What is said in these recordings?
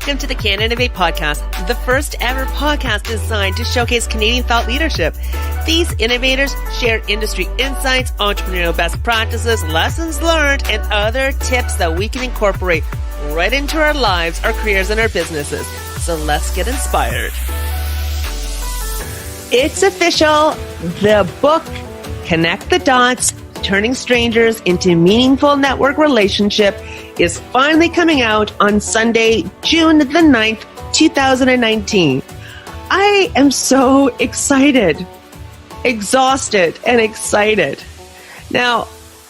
Welcome to the Can Innovate podcast, the first ever podcast designed to showcase Canadian thought leadership. These innovators share industry insights, entrepreneurial best practices, lessons learned, and other tips that we can incorporate right into our lives, our careers, and our businesses. So let's get inspired. It's official. The book, Connect the Dots, Turning Strangers into Meaningful Network Relationship, is finally coming out on Sunday, June the 9th, 2019. I am so excited, exhausted, and excited. Now,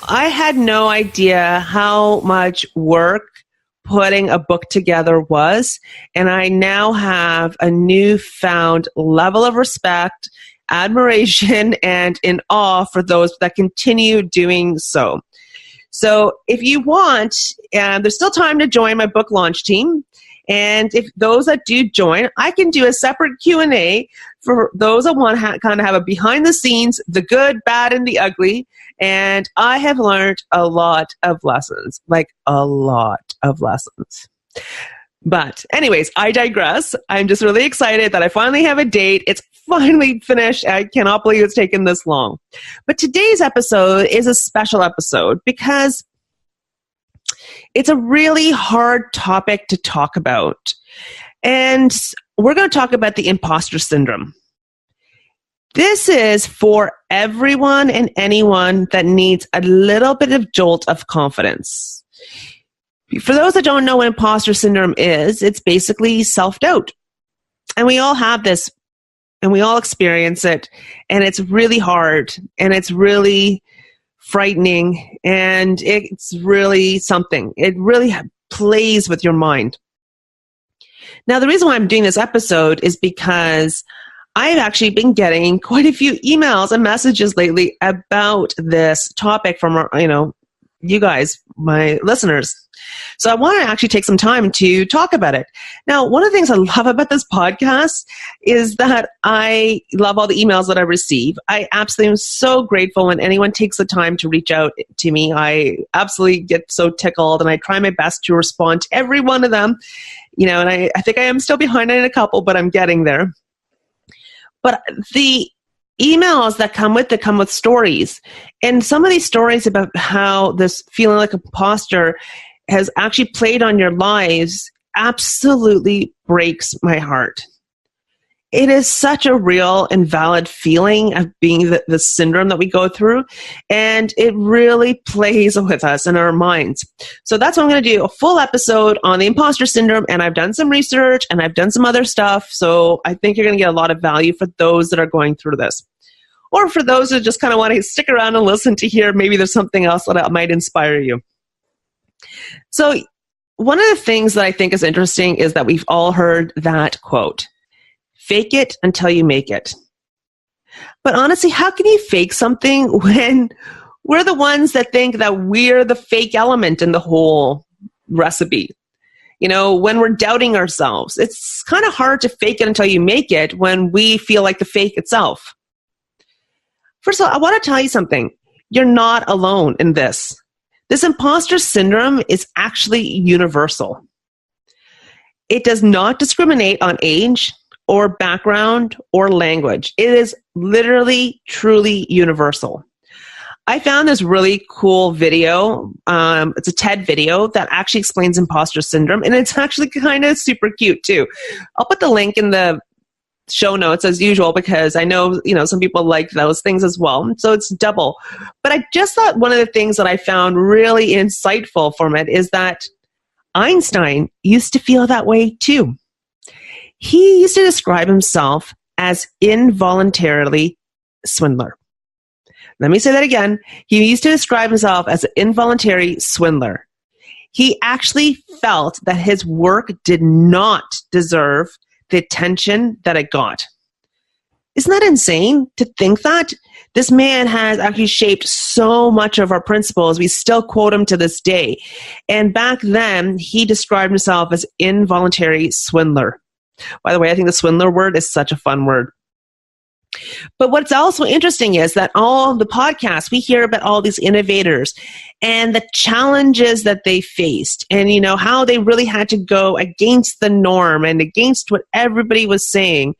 I had no idea how much work putting a book together was, and I now have a newfound level of respect, admiration, and in awe for those that continue doing so. So if you want, there's still time to join my book launch team. And if those that do join, I can do a separate Q&A for those that want to kind of have a behind the scenes, the good, bad, and the ugly. And I have learned a lot of lessons, like a lot of lessons. But anyways, I digress. I'm just really excited that I finally have a date. It's finally finished. I cannot believe it's taken this long. But today's episode is a special episode because it's a really hard topic to talk about. And we're going to talk about the imposter syndrome. This is for everyone and anyone that needs a little bit of jolt of confidence. For those that don't know what imposter syndrome is, it's basically self-doubt. And we all have this, and we all experience it, and it's really hard, and it's really frightening, and it's really something. It really plays with your mind. Now, the reason why I'm doing this episode is because I've actually been getting quite a few emails and messages lately about this topic from, you guys, my listeners. So I want to actually take some time to talk about it. Now, one of the things I love about this podcast is that I love all the emails that I receive. I absolutely am so grateful when anyone takes the time to reach out to me. I absolutely get so tickled, and I try my best to respond to every one of them. And I think I am still behind in a couple, but I'm getting there. But the emails that come with stories. And some of these stories about how this feeling like an imposter has actually played on your lives absolutely breaks my heart. It is such a real and valid feeling of being the syndrome that we go through, and it really plays with us in our minds. So that's what I'm going to do, a full episode on the imposter syndrome, and I've done some research and I've done some other stuff, so I think you're going to get a lot of value for those that are going through this. Or for those who just kind of want to stick around and listen to hear maybe there's something else that might inspire you. So one of the things that I think is interesting is that we've all heard that quote, fake it until you make it. But honestly, how can you fake something when we're the ones that think that we're the fake element in the whole recipe? When we're doubting ourselves, it's kind of hard to fake it until you make it when we feel like the fake itself. First of all, I want to tell you something. You're not alone in this. This imposter syndrome is actually universal. It does not discriminate on age or background or language. It is literally, truly universal. I found this really cool video. It's a TED video that actually explains imposter syndrome, and it's actually kind of super cute too. I'll put the link in the show notes as usual because I know, some people like those things as well. So it's double. But I just thought one of the things that I found really insightful from it is that Einstein used to feel that way too. He used to describe himself as involuntarily swindler. Let me say that again. He used to describe himself as an involuntary swindler. He actually felt that his work did not deserve the attention that it got. Isn't that insane to think that? This man has actually shaped so much of our principles. We still quote him to this day. And back then, he described himself as involuntary swindler. By the way, I think the swindler word is such a fun word. But what's also interesting is that all the podcasts, we hear about all these innovators and the challenges that they faced and, how they really had to go against the norm and against what everybody was saying.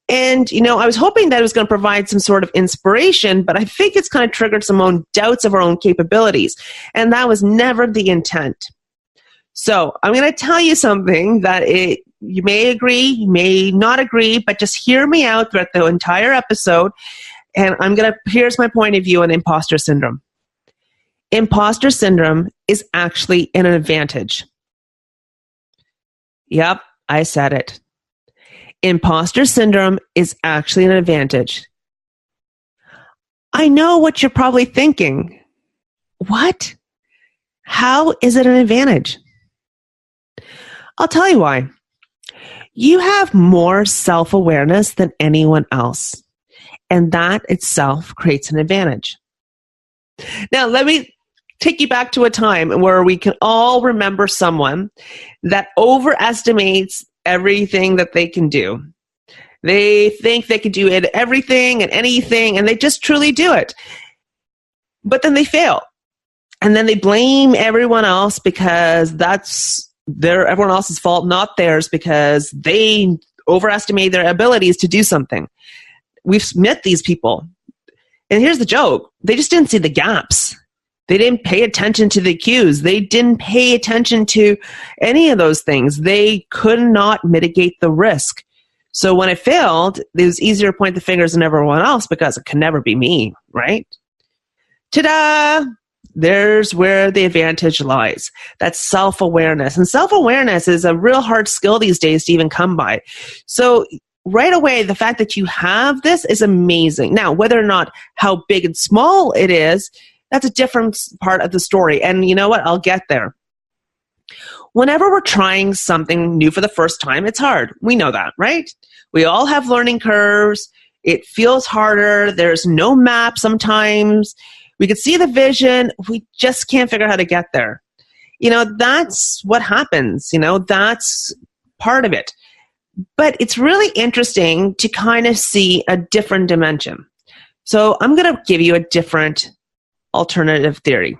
And, I was hoping that it was going to provide some sort of inspiration, but I think it's kind of triggered some own doubts of our own capabilities. And that was never the intent. So I'm going to tell you something that you may agree, you may not agree, but just hear me out throughout the entire episode. And here's my point of view on imposter syndrome. Imposter syndrome is actually an advantage. Yep, I said it. Imposter syndrome is actually an advantage. I know what you're probably thinking. What? How is it an advantage? I'll tell you why. You have more self-awareness than anyone else, and that itself creates an advantage. Now, let me take you back to a time where we can all remember someone that overestimates everything that they can do. They think they can do everything and anything, and they just truly do it. But then they fail. And then they blame everyone else because that's everyone else's fault, not theirs, because they overestimate their abilities to do something. We've met these people. And here's the joke. They just didn't see the gaps. They didn't pay attention to the cues. They didn't pay attention to any of those things. They could not mitigate the risk. So when it failed, it was easier to point the fingers at everyone else because it could never be me, right? Ta-da! There's where the advantage lies. That's self-awareness. And self-awareness is a real hard skill these days to even come by. So right away, the fact that you have this is amazing. Now, whether or not how big and small it is, that's a different part of the story. And you know what? I'll get there. Whenever we're trying something new for the first time, it's hard. We know that, right? We all have learning curves. It feels harder. There's no map sometimes. We could see the vision. We just can't figure out how to get there. That's what happens. That's part of it. But it's really interesting to kind of see a different dimension. So I'm going to give you a different alternative theory.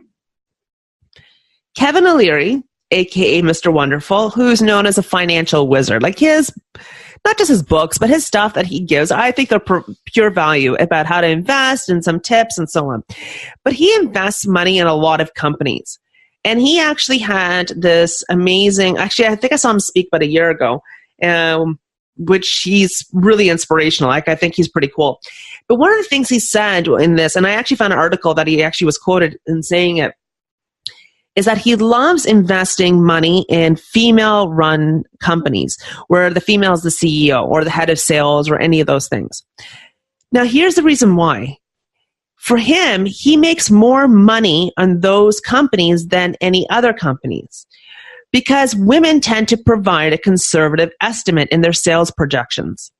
Kevin O'Leary, aka Mr. Wonderful, who's known as a financial wizard, like not just his books, but his stuff that he gives, I think they're pure value about how to invest and some tips and so on. But he invests money in a lot of companies. And he actually had this amazing, actually, I think I saw him speak about a year ago, which he's really inspirational. I think he's pretty cool. But one of the things he said in this, and I actually found an article that he actually was quoted in saying it, is that he loves investing money in female-run companies where the female is the CEO or the head of sales or any of those things. Now, here's the reason why. For him, he makes more money on those companies than any other companies because women tend to provide a conservative estimate in their sales projections.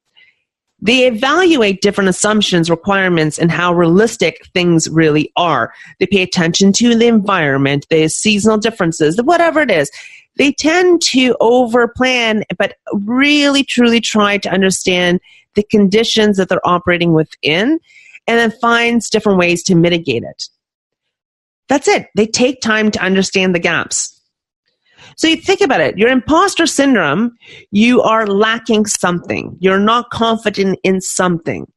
They evaluate different assumptions, requirements, and how realistic things really are. They pay attention to the environment, the seasonal differences, whatever it is. They tend to overplan, but really, truly try to understand the conditions that they're operating within and then finds different ways to mitigate it. That's it. They take time to understand the gaps. So you think about it, your imposter syndrome, you are lacking something. You're not confident in something.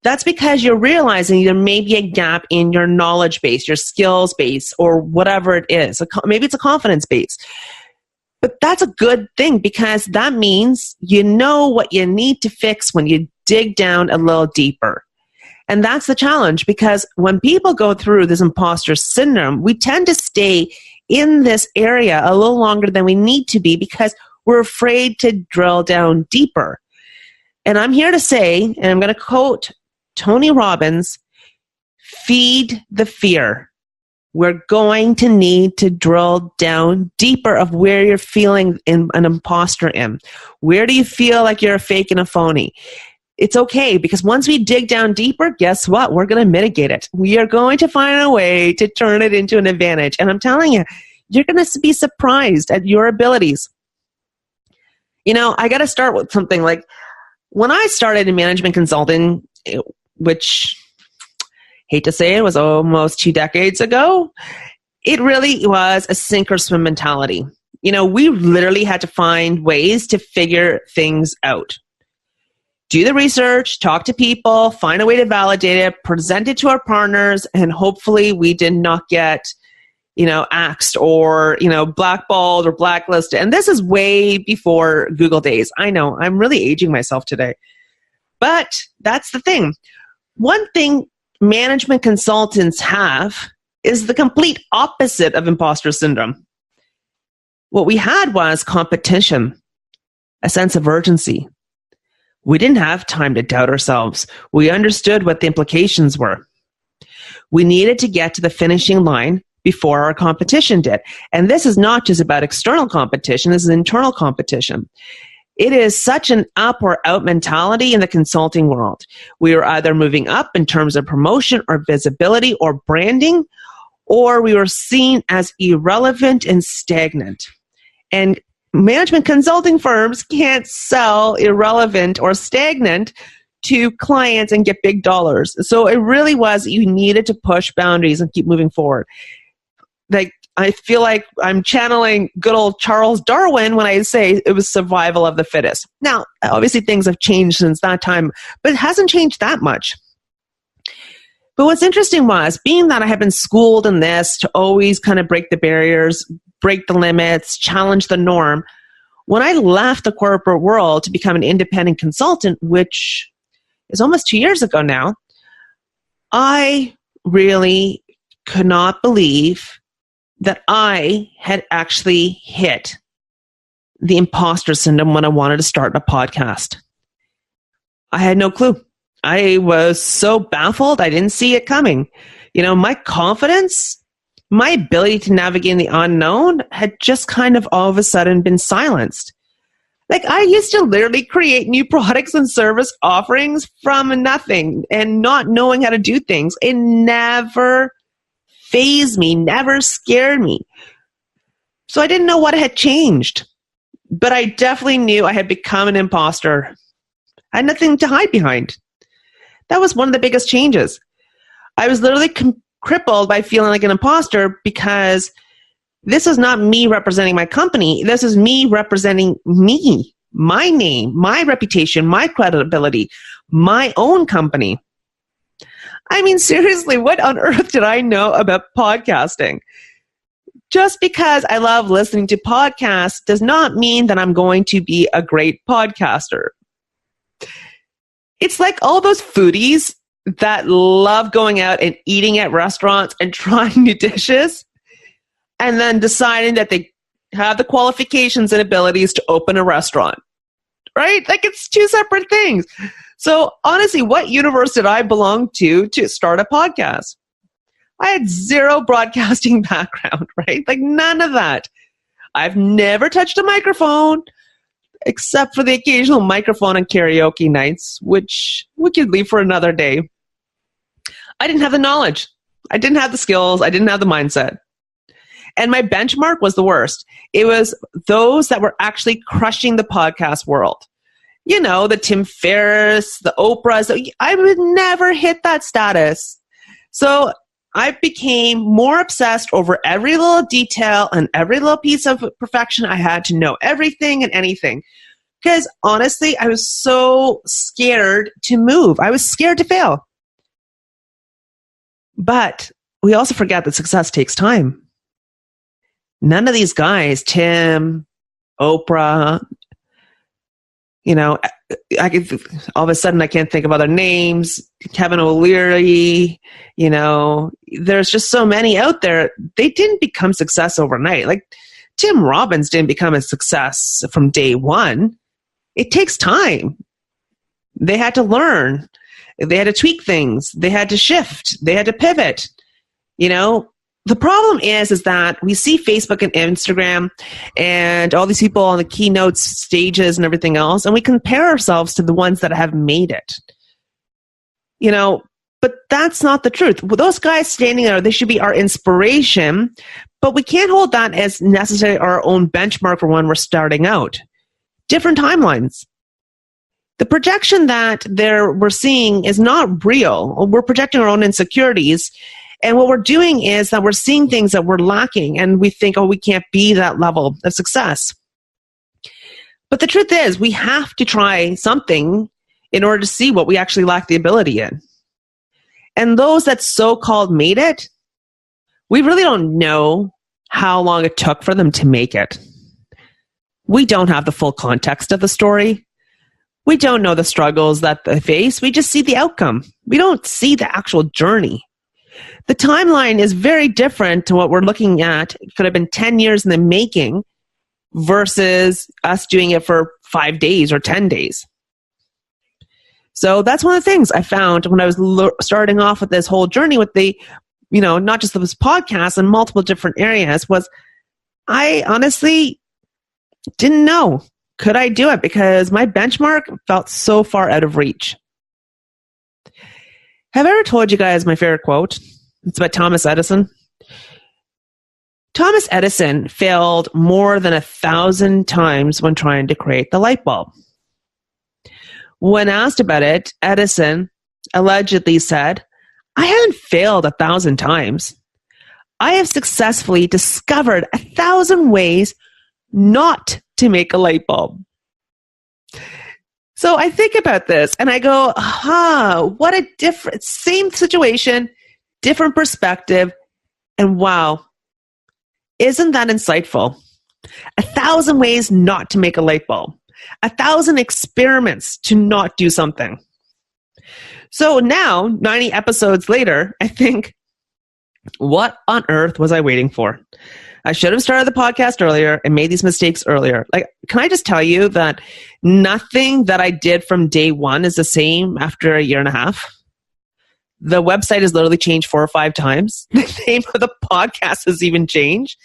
That's because you're realizing there may be a gap in your knowledge base, your skills base, or whatever it is. Maybe it's a confidence base. But that's a good thing because that means you know what you need to fix when you dig down a little deeper. And that's the challenge because when people go through this imposter syndrome, we tend to stay in this area a little longer than we need to be because we're afraid to drill down deeper. And I'm here to say, and I'm going to quote Tony Robbins, feed the fear. We're going to need to drill down deeper of where you're feeling an imposter in. Where do you feel like you're a fake and a phony? It's okay because once we dig down deeper, guess what? We're going to mitigate it. We are going to find a way to turn it into an advantage. And I'm telling you, you're going to be surprised at your abilities. I got to start with something like, When I started in management consulting, which, hate to say it, was almost 2 decades ago, it really was a sink or swim mentality. We literally had to find ways to figure things out. Do the research, talk to people, find a way to validate it, present it to our partners, and hopefully we did not get, axed or, blackballed or blacklisted. And this is way before Google days. I know, I'm really aging myself today. But that's the thing. One thing management consultants have is the complete opposite of imposter syndrome. What we had was competition, a sense of urgency. We didn't have time to doubt ourselves. We understood what the implications were. We needed to get to the finishing line before our competition did. And this is not just about external competition, this is internal competition. It is such an up or out mentality in the consulting world. We were either moving up in terms of promotion or visibility or branding, or we were seen as irrelevant and stagnant. And management consulting firms can't sell irrelevant or stagnant to clients and get big dollars. So it really was, you needed to push boundaries and keep moving forward. Like, I feel like I'm channeling good old Charles Darwin when I say it was survival of the fittest. Now, obviously things have changed since that time, but it hasn't changed that much. But what's interesting was, being that I have been schooled in this to always kind of break the barriers, break the limits, challenge the norm, when I left the corporate world to become an independent consultant, which is almost 2 years ago now, I really could not believe that I had actually hit the imposter syndrome when I wanted to start a podcast. I had no clue. I was so baffled. I didn't see it coming. My confidence, my ability to navigate the unknown had just kind of all of a sudden been silenced. Like, I used to literally create new products and service offerings from nothing and not knowing how to do things. It never fazed me, never scared me. So I didn't know what had changed, but I definitely knew I had become an imposter. I had nothing to hide behind. That was one of the biggest changes. I was literally crippled by feeling like an imposter, because this is not me representing my company. This is me representing me, my name, my reputation, my credibility, my own company. I mean, seriously, what on earth did I know about podcasting? Just because I love listening to podcasts does not mean that I'm going to be a great podcaster. It's like all those foodies that love going out and eating at restaurants and trying new dishes, and then deciding that they have the qualifications and abilities to open a restaurant, right? Like, it's two separate things. So honestly, what universe did I belong to start a podcast? I had zero broadcasting background, right? Like, none of that. I've never touched a microphone, except for the occasional microphone on karaoke nights, which we could leave for another day. I didn't have the knowledge. I didn't have the skills. I didn't have the mindset. And my benchmark was the worst. It was those that were actually crushing the podcast world. The Tim Ferriss, the Oprahs. I would never hit that status. So I became more obsessed over every little detail and every little piece of perfection. I had to know everything and anything. Because honestly, I was so scared to move. I was scared to fail. But we also forget that success takes time. None of these guys, Tim, Oprah, all of a sudden I can't think of other names, Kevin O'Leary, there's just so many out there. They didn't become success overnight. Like, Tim Robbins didn't become a success from day one. It takes time. They had to learn. They had to tweak things. They had to shift. They had to pivot. The problem is that we see Facebook and Instagram and all these people on the keynotes stages and everything else, and we compare ourselves to the ones that have made it. But that's not the truth. Well, those guys standing there, they should be our inspiration, but we can't hold that as necessarily our own benchmark for when we're starting out. Different timelines. The projection that we're seeing is not real. We're projecting our own insecurities. And what we're doing is that we're seeing things that we're lacking, and we think, oh, we can't be that level of success. But the truth is, we have to try something in order to see what we actually lack the ability in. And those that so-called made it, we really don't know how long it took for them to make it. We don't have the full context of the story. We don't know the struggles that they face. We just see the outcome. We don't see the actual journey. The timeline is very different to what we're looking at. It could have been 10 years in the making versus us doing it for 5 days or 10 days. So that's one of the things I found when I was starting off with this whole journey with the, not just this podcast and multiple different areas, was I honestly didn't know. Could I do it? Because my benchmark felt so far out of reach. Have I ever told you guys my favorite quote? It's about Thomas Edison. Thomas Edison failed more than 1,000 times when trying to create the light bulb. When asked about it, Edison allegedly said, "I haven't failed 1,000 times. I have successfully discovered 1,000 ways not to make a light bulb." So I think about this and I go, what a different, same situation, different perspective. And wow, isn't that insightful? 1,000 ways not to make a light bulb. 1,000 experiments to not do something. So now, 90 episodes later, I think, what on earth was I waiting for? I should have started the podcast earlier and made these mistakes earlier. Can I just tell you that nothing that I did from day one is the same after a year and a half? The website has literally changed 4 or 5 times. The name of the podcast has even changed.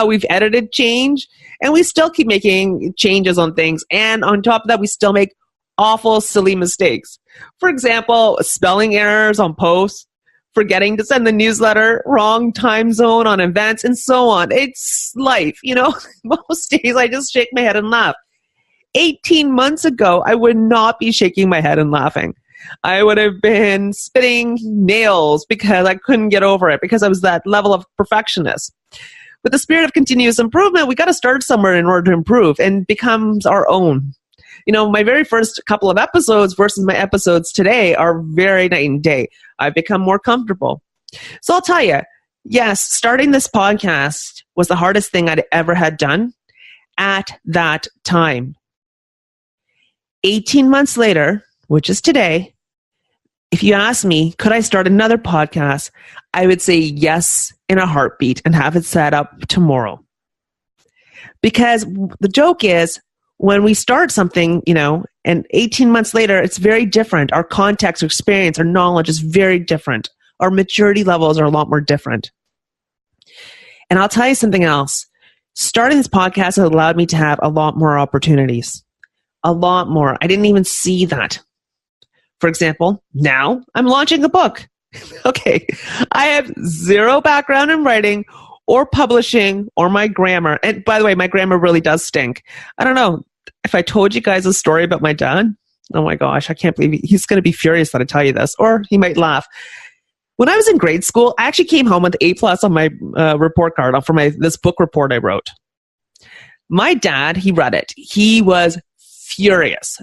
We've edited change, and we still keep making changes on things. And on top of that, we still make awful, silly mistakes. For example, spelling errors on posts, forgetting to send the newsletter, wrong time zone on events, and so on. It's life, Most days I just shake my head and laugh. 18 months ago, I would not be shaking my head and laughing. I would have been spitting nails because I couldn't get over it, because I was that level of perfectionist. With the spirit of continuous improvement, we got to start somewhere in order to improve, and becomes our own. My very first couple of episodes versus my episodes today are very night and day. I've become more comfortable. So I'll tell you, yes, starting this podcast was the hardest thing I'd ever had done at that time. 18 months later, which is today, if you ask me, could I start another podcast? I would say yes in a heartbeat and have it set up tomorrow. Because the joke is, when we start something, and 18 months later, it's very different. Our context, our experience, our knowledge is very different. Our maturity levels are a lot more different. And I'll tell you something else. Starting this podcast has allowed me to have a lot more opportunities. A lot more. I didn't even see that. For example, now I'm launching a book. Okay. I have zero background in writing or publishing or my grammar. And by the way, my grammar really does stink. I don't know if I told you guys a story about my dad. Oh my gosh, I can't believe he's going to be furious that I tell you this, or he might laugh. When I was in grade school, I actually came home with A+ on my report card for this book report I wrote. My dad, he read it. He was furious,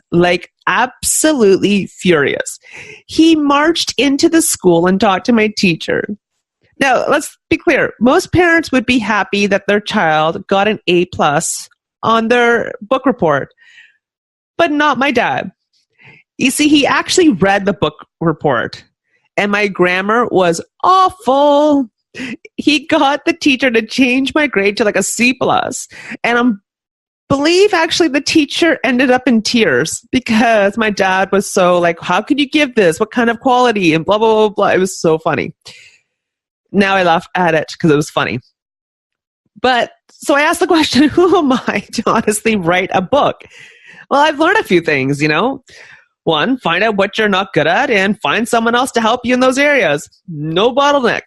absolutely furious. He marched into the school and talked to my teacher. Now, let's be clear. Most parents would be happy that their child got an A+ on their book report, but not my dad. You see, he actually read the book report, and my grammar was awful. He got the teacher to change my grade to a C+, and I believe actually the teacher ended up in tears because my dad was so how could you give this? What kind of quality? And blah, blah, blah, blah. It was so funny. Now I laugh at it because it was funny. But so I asked the question, who am I to honestly write a book? Well, I've learned a few things, One, find out what you're not good at and find someone else to help you in those areas. No bottleneck.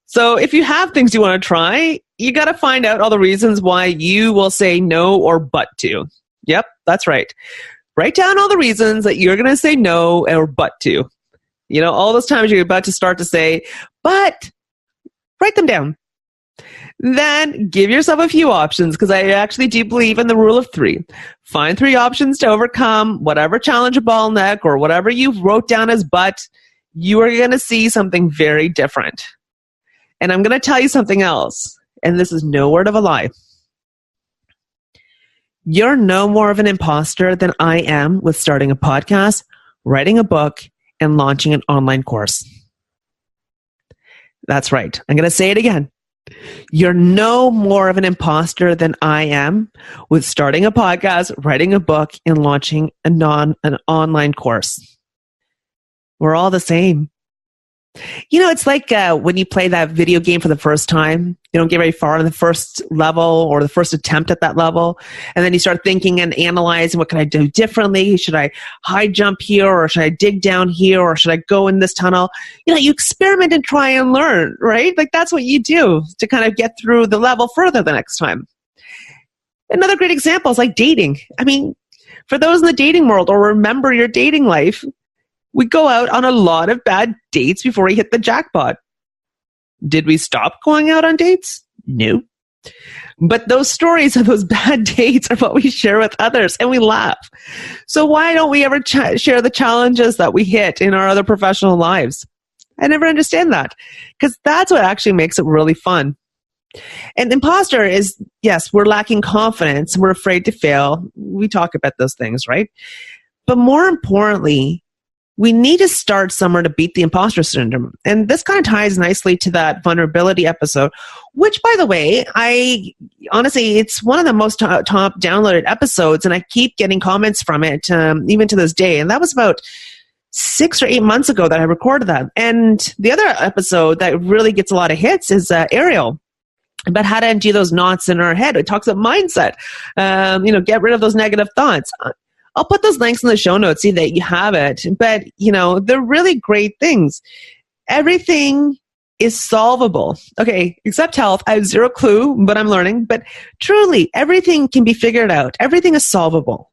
So if you have things you want to try, you got to find out all the reasons why you will say no or but to. Yep, that's right. Write down all the reasons that you're going to say no or but to. All those times you're about to start to say, but, write them down. Then give yourself a few options, because I actually do believe in the rule of 3. Find 3 options to overcome whatever challenge or bottleneck or whatever you wrote down as but. You are going to see something very different. And I'm going to tell you something else, and this is no word of a lie. You're no more of an imposter than I am with starting a podcast, writing a book, and launching an online course. That's right. I'm going to say it again. You're no more of an imposter than I am with starting a podcast, writing a book, and launching an online course. We're all the same. It's like when you play that video game for the first time, you don't get very far in the first level or the first attempt at that level. And then you start thinking and analyzing, what can I do differently? Should I high jump here, or should I dig down here, or should I go in this tunnel? You experiment and try and learn, right? Like that's what you do to kind of get through the level further the next time. Another great example is like dating. I mean, for those in the dating world or remember your dating life, we go out on a lot of bad dates before we hit the jackpot. Did we stop going out on dates? No. But those stories of those bad dates are what we share with others, and we laugh. So why don't we ever share the challenges that we hit in our other professional lives? I never understand that, because that's what actually makes it really fun. And imposter is, yes, we're lacking confidence. We're afraid to fail. We talk about those things, right? But more importantly, we need to start somewhere to beat the imposter syndrome. And this kind of ties nicely to that vulnerability episode, which, by the way, honestly, it's one of the most top downloaded episodes, and I keep getting comments from it even to this day. And that was about 6 or 8 months ago that I recorded that. And the other episode that really gets a lot of hits is Ariel, about how to undo those knots in our head. It talks about mindset, get rid of those negative thoughts. I'll put those links in the show notes so that you have it. But, they're really great things. Everything is solvable. Okay, except health. I have zero clue, but I'm learning. But truly, everything can be figured out. Everything is solvable.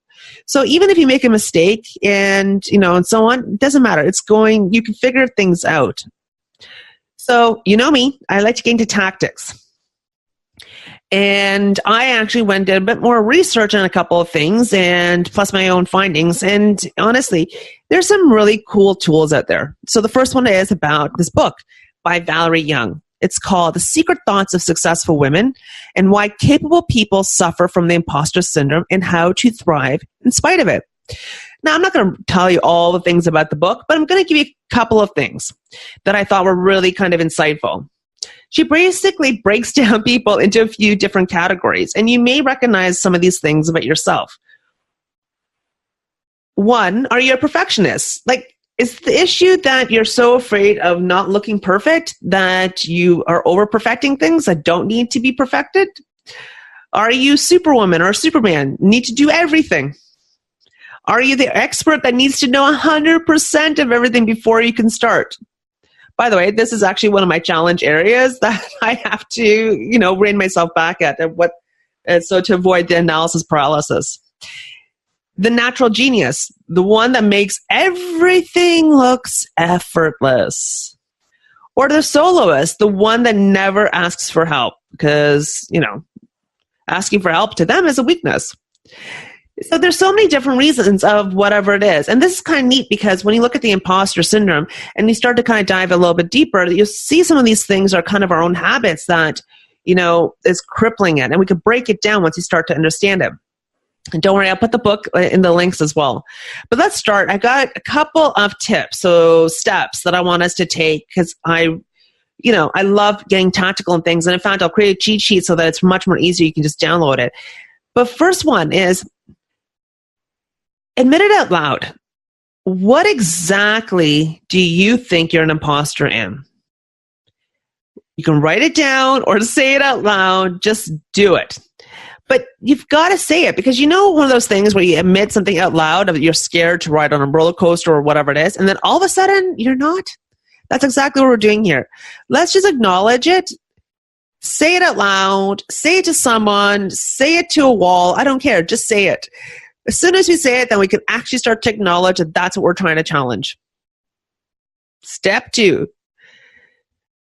So even if you make a mistake and, and so on, it doesn't matter. You can figure things out. So, me, I like to get into tactics. And I actually went and did a bit more research on a couple of things, and plus my own findings. And honestly, there's some really cool tools out there. So the first one is about this book by Valerie Young. It's called The Secret Thoughts of Successful Women and Why Capable People Suffer from the Imposter Syndrome and How to Thrive in Spite of It. Now, I'm not going to tell you all the things about the book, but I'm going to give you a couple of things that I thought were really kind of insightful. She basically breaks down people into a few different categories, and you may recognize some of these things about yourself. 1, are you a perfectionist? Like, is the issue that you're so afraid of not looking perfect that you are over-perfecting things that don't need to be perfected? Are you Superwoman or Superman? Need to do everything? Are you the expert that needs to know 100% of everything before you can start? By the way, this is actually one of my challenge areas that I have to, rein myself back at. So to avoid the analysis paralysis. The natural genius, the one that makes everything looks effortless. Or the soloist, the one that never asks for help because, asking for help to them is a weakness. So there's so many different reasons of whatever it is. And this is kind of neat because when you look at the imposter syndrome and you start to kind of dive a little bit deeper, you'll see some of these things are kind of our own habits that, is crippling it. And we could break it down once you start to understand it. And don't worry, I'll put the book in the links as well. But let's start. I got a couple of tips, so steps that I want us to take because I love getting tactical and things. And in fact, I'll create a cheat sheet so that it's much more easier. You can just download it. But first one is, admit it out loud. What exactly do you think you're an imposter in? You can write it down or say it out loud. Just do it. But you've got to say it because one of those things where you admit something out loud that you're scared to ride on a roller coaster or whatever it is, and then all of a sudden you're not. That's exactly what we're doing here. Let's just acknowledge it. Say it out loud. Say it to someone. Say it to a wall. I don't care. Just say it. As soon as we say it, then we can actually start to acknowledge that that's what we're trying to challenge. Step 2.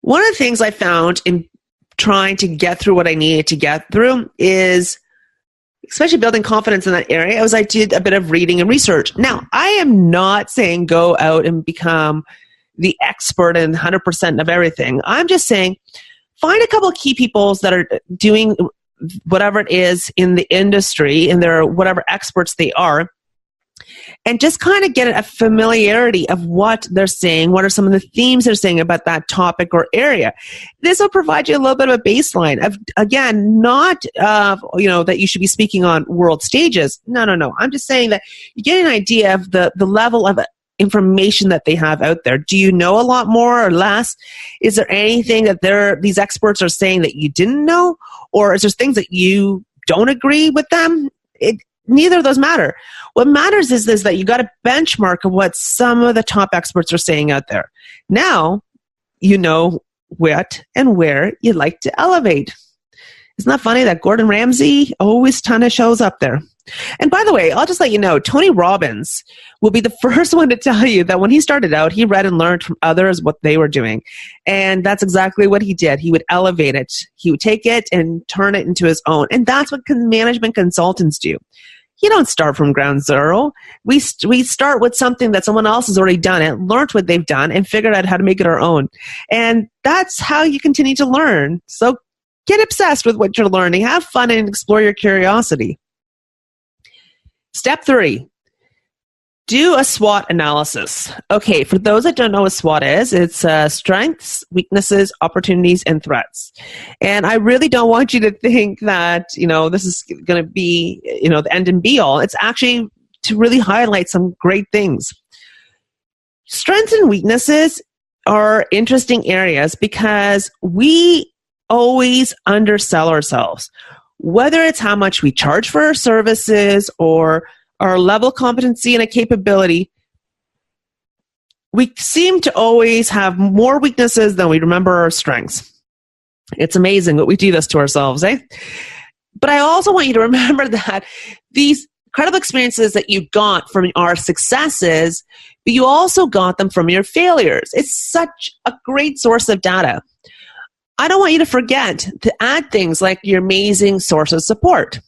One of the things I found in trying to get through what I needed to get through is, especially building confidence in that area, I did a bit of reading and research. Now, I am not saying go out and become the expert in 100% of everything. I'm just saying find a couple of key people that are doing whatever it is in the industry, and they're whatever experts they are, and just kind of get a familiarity of what they're saying, what are some of the themes they're saying about that topic or area. This will provide you a little bit of a baseline of, again, not that you should be speaking on world stages. No. I'm just saying that you get an idea of the level of information that they have out there. Do you know a lot more or less? Is there anything that these experts are saying that you didn't know? Or is there things that you don't agree with them? Neither of those matter. What matters is that you got a benchmark of what some of the top experts are saying out there. Now, you know what and where you'd like to elevate. Isn't that funny that Gordon Ramsay always kind of shows up there? And by the way, I'll just let you know, Tony Robbins will be the first one to tell you that when he started out, he read and learned from others what they were doing. And that's exactly what he did. He would elevate it. He would take it and turn it into his own. And that's what management consultants do. You don't start from ground zero. We start with something that someone else has already done and learned what they've done and figured out how to make it our own. And that's how you continue to learn. So get obsessed with what you're learning. Have fun and explore your curiosity. Step 3, do a SWOT analysis. Okay, for those that don't know what SWOT is, it's strengths, weaknesses, opportunities, and threats. And I really don't want you to think that, this is going to be, the end and be all. It's actually to really highlight some great things. Strengths and weaknesses are interesting areas because we always undersell ourselves. Whether it's how much we charge for our services or our level of competency and a capability, we seem to always have more weaknesses than we remember our strengths. It's amazing what we do this to ourselves, eh? But I also want you to remember that these incredible experiences that you got from our successes, but you also got them from your failures. It's such a great source of data. I don't want you to forget to add things like your amazing source of support.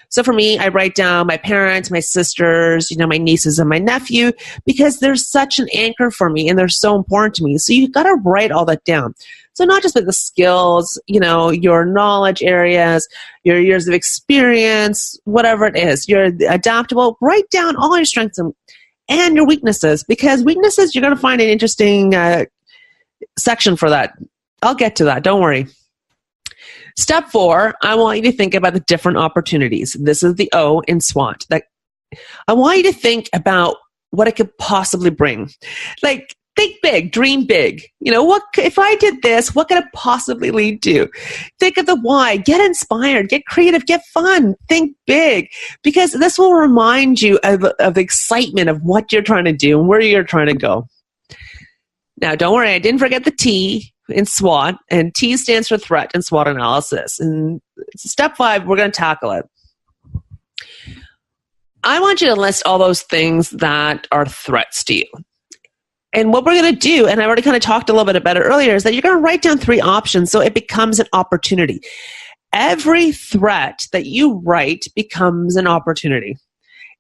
So for me, I write down my parents, my sisters, my nieces and my nephew, because they're such an anchor for me and they're so important to me. So you've got to write all that down. So not just with the skills, your knowledge areas, your years of experience, whatever it is, you're adaptable. Write down all your strengths and your weaknesses, because weaknesses, you're going to find an interesting section for that. I'll get to that. Don't worry. Step 4, I want you to think about the different opportunities. This is the O in SWOT. I want you to think about what it could possibly bring. Like, think big, dream big. What if I did this, what could it possibly lead to? Think of the why. Get inspired. Get creative. Get fun. Think big. Because this will remind you of the excitement of what you're trying to do and where you're trying to go. Now, don't worry. I didn't forget the T in SWOT, and T stands for threat in SWOT analysis. And step 5, we're going to tackle it. I want you to list all those things that are threats to you. And what we're going to do, and I already kind of talked a little bit about it earlier, is that you're going to write down 3 options so it becomes an opportunity. Every threat that you write becomes an opportunity.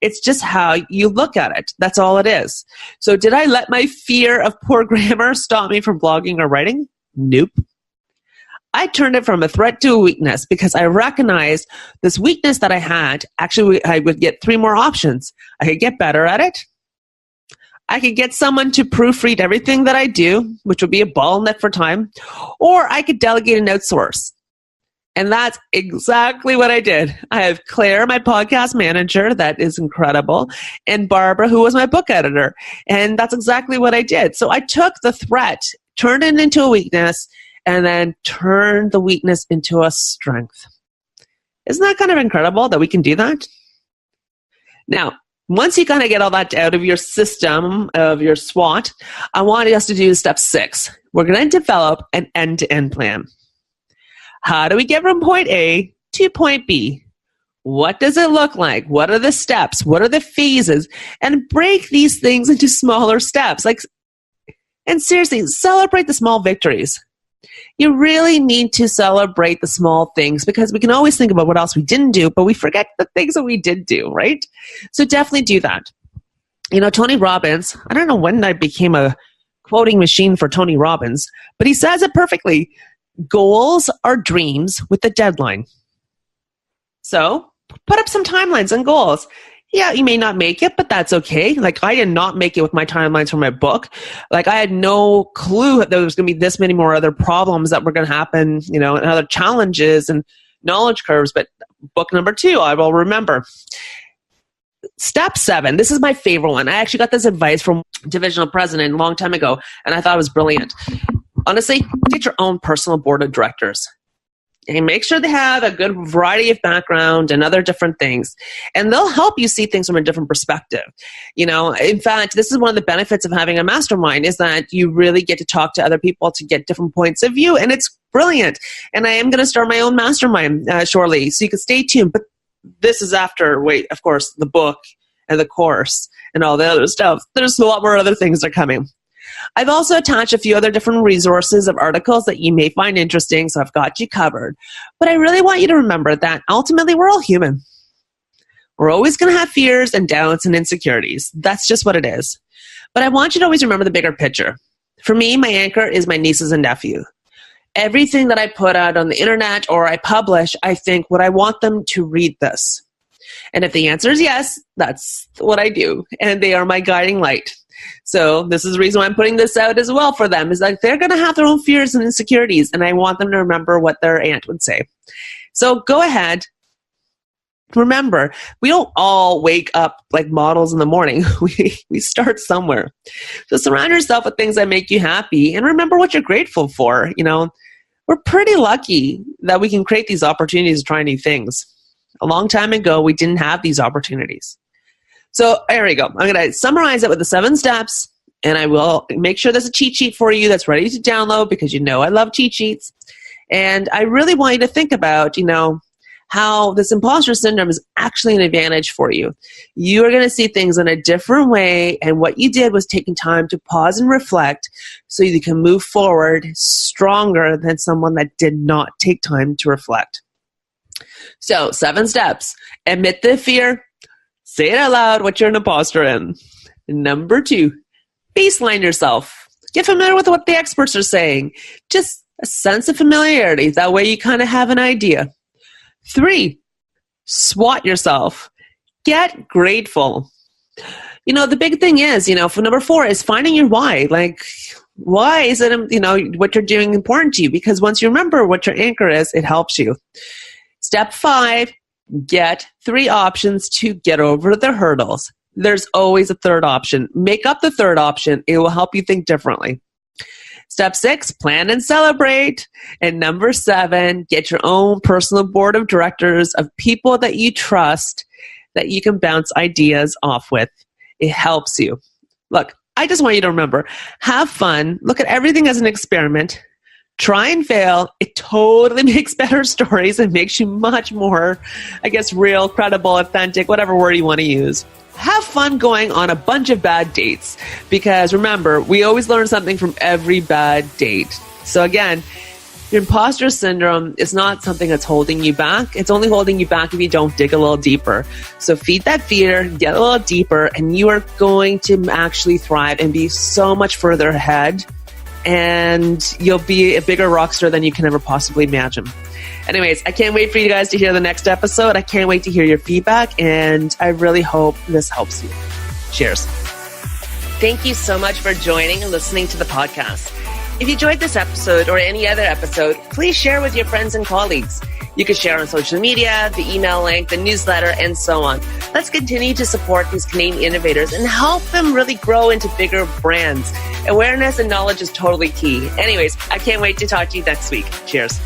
It's just how you look at it. That's all it is. So did I let my fear of poor grammar stop me from blogging or writing? Nope. I turned it from a threat to a weakness because I recognized this weakness that I had. Actually, I would get 3 more options. I could get better at it. I could get someone to proofread everything that I do, which would be a bottleneck for time, or I could delegate and outsource. And that's exactly what I did. I have Claire, my podcast manager, that is incredible, and Barbara, who was my book editor. And that's exactly what I did. So I took the threat, turned it into a weakness, and then turned the weakness into a strength. Isn't that kind of incredible that we can do that? Now, once you kind of get all that out of your system, of your SWOT, I want us to do step 6. We're going to develop an end-to-end plan. How do we get from point A to point B? What does it look like? What are the steps? What are the phases? And break these things into smaller steps. And seriously, celebrate the small victories. You really need to celebrate the small things because we can always think about what else we didn't do, but we forget the things that we did do, right? So definitely do that. Tony Robbins, I don't know when I became a quoting machine for Tony Robbins, but he says it perfectly. Goals are dreams with a deadline. So put up some timelines and goals. Yeah, you may not make it, but that's okay. I did not make it with my timelines for my book. I had no clue that there was going to be this many more other problems that were going to happen, and other challenges and knowledge curves. But book number 2, I will remember. Step 7, this is my favorite one. I actually got this advice from a divisional president a long time ago, and I thought it was brilliant. Honestly, get your own personal board of directors. And make sure they have a good variety of background and other different things. And they'll help you see things from a different perspective. In fact, this is one of the benefits of having a mastermind is that you really get to talk to other people to get different points of view. And it's brilliant. And I am going to start my own mastermind shortly. So you can stay tuned. But this is after, of course, the book and the course and all the other stuff. There's a lot more other things that are coming. I've also attached a few other different resources of articles that you may find interesting, so I've got you covered. But I really want you to remember that ultimately we're all human. We're always going to have fears and doubts and insecurities. That's just what it is. But I want you to always remember the bigger picture. For me, my anchor is my nieces and nephew. Everything that I put out on the internet or I publish, I think, would I want them to read this? And if the answer is yes, that's what I do. And they are my guiding light. So this is the reason why I'm putting this out as well for them, is that they're going to have their own fears and insecurities, and I want them to remember what their aunt would say. So go ahead. Remember, we don't all wake up like models in the morning. We start somewhere. So surround yourself with things that make you happy, and remember what you're grateful for. We're pretty lucky that we can create these opportunities to try new things. A long time ago, we didn't have these opportunities. So there we go. I'm going to summarize it with the 7 steps, and I will make sure there's a cheat sheet for you that's ready to download because I love cheat sheets. And I really want you to think about, how this imposter syndrome is actually an advantage for you. You are going to see things in a different way, and what you did was taking time to pause and reflect so you can move forward stronger than someone that did not take time to reflect. So 7 steps. Admit the fear. Say it out loud what you're an imposter in. Number 2, baseline yourself. Get familiar with what the experts are saying. Just a sense of familiarity. That way you kind of have an idea. 3, SWOT yourself. Get grateful. The big thing is, for number 4 is finding your why. Why is it, what you're doing important to you? Because once you remember what your anchor is, it helps you. Step 5, get 3 options to get over the hurdles. There's always a third option. Make up the third option. It will help you think differently. Step 6, plan and celebrate. And number 7, get your own personal board of directors of people that you trust that you can bounce ideas off with. It helps you. Look, I just want you to remember, have fun. Look at everything as an experiment. Try and fail. It totally makes better stories and makes you much more, real, credible, authentic, whatever word you want to use. Have fun going on a bunch of bad dates because remember, we always learn something from every bad date. So again, your imposter syndrome is not something that's holding you back. It's only holding you back if you don't dig a little deeper. So feed that fear, get a little deeper, and you are going to actually thrive and be so much further ahead. And you'll be a bigger rock star than you can ever possibly imagine. Anyways, I can't wait for you guys to hear the next episode. I can't wait to hear your feedback, and I really hope this helps you. Cheers. Thank you so much for joining and listening to the podcast. If you enjoyed this episode or any other episode, please share with your friends and colleagues. You can share on social media, the email link, the newsletter, and so on. Let's continue to support these Canadian innovators and help them really grow into bigger brands. Awareness and knowledge is totally key. Anyways, I can't wait to talk to you next week. Cheers.